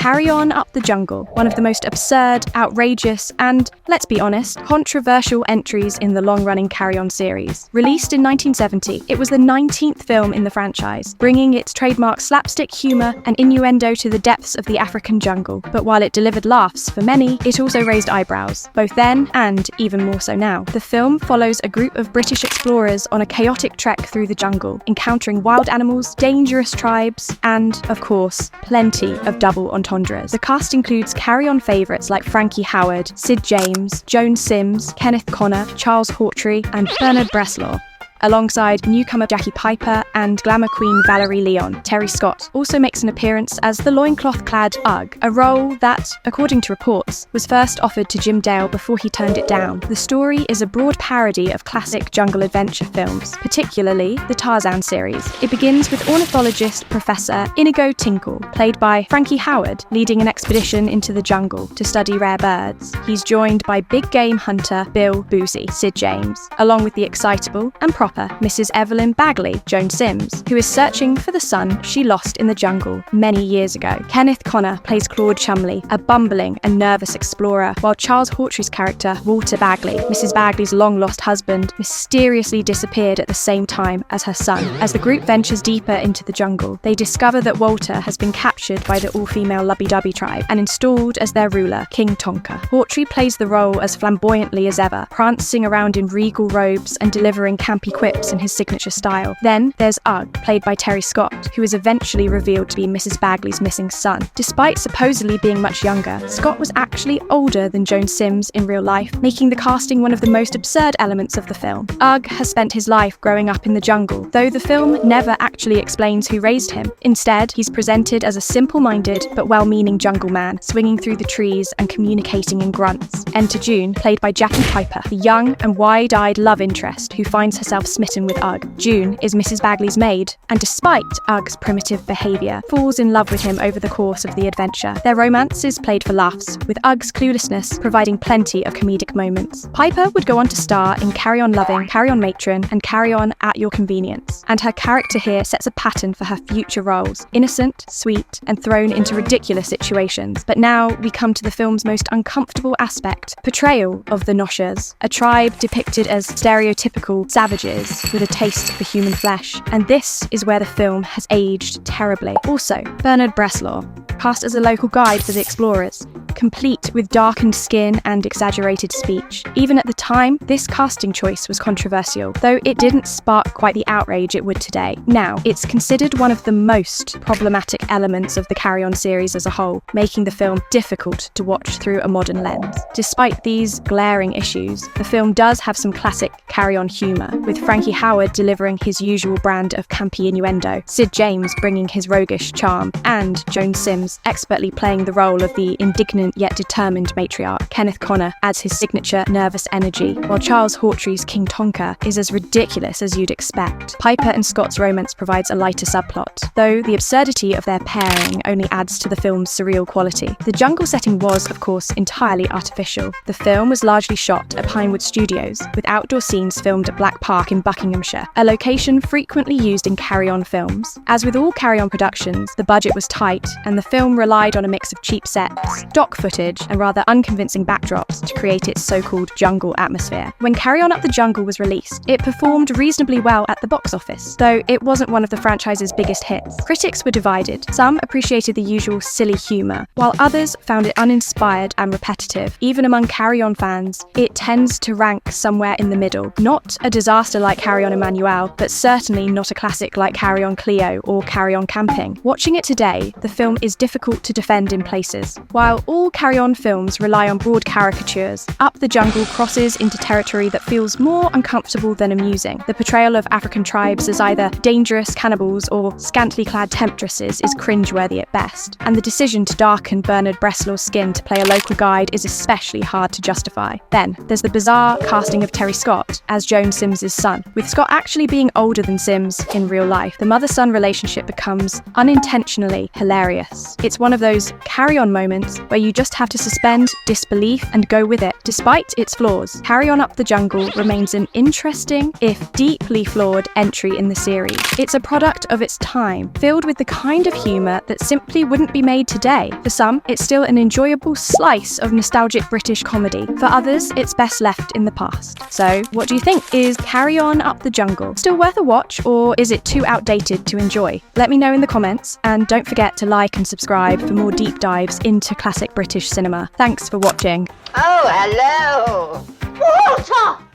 Carry On Up the Jungle, one of the most absurd, outrageous, and, let's be honest, controversial entries in the long-running Carry On series. Released in 1970, it was the 19th film in the franchise, bringing its trademark slapstick humour and innuendo to the depths of the African jungle. But while it delivered laughs for many, it also raised eyebrows, both then and even more so now. The film follows a group of British explorers on a chaotic trek through the jungle, encountering wild animals, dangerous tribes, and, of course, plenty of double entendres. The cast includes Carry On favourites like Frankie Howerd, Sid James, Joan Sims, Kenneth Connor, Charles Hawtrey, and Bernard Bresslaw, alongside newcomer Jacki Piper and glamour queen Valerie Leon. Terry Scott also makes an appearance as the loincloth-clad Ugg, a role that, according to reports, was first offered to Jim Dale before he turned it down. The story is a broad parody of classic jungle adventure films, particularly the Tarzan series. It begins with ornithologist Professor Inigo Tinkle, played by Frankie Howerd, leading an expedition into the jungle to study rare birds. He's joined by big game hunter Bill Boozy, Sid James, along with the excitable and proper Mrs. Evelyn Bagley, Joan Sims, who is searching for the son she lost in the jungle many years ago. Kenneth Connor plays Claude Chumley, a bumbling and nervous explorer, while Charles Hawtrey's character, Walter Bagley, Mrs. Bagley's long-lost husband, mysteriously disappeared at the same time as her son. As the group ventures deeper into the jungle, they discover that Walter has been captured by the all-female Lubby-Dubby tribe and installed as their ruler, King Tonka. Hawtrey plays the role as flamboyantly as ever, prancing around in regal robes and delivering campy quips in his signature style. Then there's Ugg, played by Terry Scott, who is eventually revealed to be Mrs. Bagley's missing son. Despite supposedly being much younger, Scott was actually older than Joan Sims in real life, making the casting one of the most absurd elements of the film. Ugg has spent his life growing up in the jungle, though the film never actually explains who raised him. Instead, he's presented as a simple-minded but well-meaning jungle man, swinging through the trees and communicating in grunts. Enter June, played by Jacki Piper, the young and wide-eyed love interest who finds herself smitten with Ugg. June is Mrs. Bagley's maid, and despite Ugg's primitive behaviour, falls in love with him over the course of the adventure. Their romance is played for laughs, with Ugg's cluelessness providing plenty of comedic moments. Piper would go on to star in Carry On Loving, Carry On Matron, and Carry On at Your Convenience, and her character here sets a pattern for her future roles: innocent, sweet, and thrown into ridiculous situations. But now we come to the film's most uncomfortable aspect: portrayal of the Noshers, a tribe depicted as stereotypical savages with a taste for human flesh. And this is where the film has aged terribly. Also, Bernard Bresslaw, cast as a local guide for the explorers, complete with darkened skin and exaggerated speech. Even at the time, this casting choice was controversial, though it didn't spark quite the outrage it would today. Now, it's considered one of the most problematic elements of the Carry On series as a whole, making the film difficult to watch through a modern lens. Despite these glaring issues, the film does have some classic Carry On humour, with Frankie Howerd delivering his usual brand of campy innuendo, Sid James bringing his roguish charm, and Joan Sims expertly playing the role of the indignant yet determined matriarch. Kenneth Connor adds his signature nervous energy, while Charles Hawtrey's King Tonka is as ridiculous as you'd expect. Piper and Scott's romance provides a lighter subplot, though the absurdity of their pairing only adds to the film's surreal quality. The jungle setting was, of course, entirely artificial. The film was largely shot at Pinewood Studios, with outdoor scenes filmed at Black Park in Buckinghamshire, a location frequently used in Carry On films. As with all Carry On productions, the budget was tight, and the film relied on a mix of cheap sets, stock footage, and rather unconvincing backdrops to create its so-called jungle atmosphere. When Carry On Up the Jungle was released, it performed reasonably well at the box office, though it wasn't one of the franchise's biggest hits. Critics were divided. Some appreciated the usual silly humour, while others found it uninspired and repetitive. Even among Carry On fans, it tends to rank somewhere in the middle. Not a disaster like Carry On Emmanuel, but certainly not a classic like Carry On Cleo or Carry On Camping. Watching it today, the film is difficult to defend in places. While all Carry On films rely on broad caricatures, Up the Jungle crosses into territory that feels more uncomfortable than amusing. The portrayal of African tribes as either dangerous cannibals or scantily clad temptresses is cringeworthy at best, and the decision to darken Bernard Breslaw's skin to play a local guide is especially hard to justify. Then, there's the bizarre casting of Terry Scott as Joan Sims' son. With Scott actually being older than Sims in real life, the mother-son relationship becomes unintentionally hilarious. It's one of those Carry On moments where you just have to suspend disbelief and go with it. Despite its flaws, Carry On Up the Jungle remains an interesting, if deeply flawed, entry in the series. It's a product of its time, filled with the kind of humour that simply wouldn't be made today. For some, it's still an enjoyable slice of nostalgic British comedy. For others, it's best left in the past. So, what do you think? Is Carry On Up the Jungle still worth a watch, or is it too outdated to enjoy? Let me know in the comments, and don't forget to like and subscribe for more deep dives into classic British cinema. Thanks for watching. Oh, hello! Water!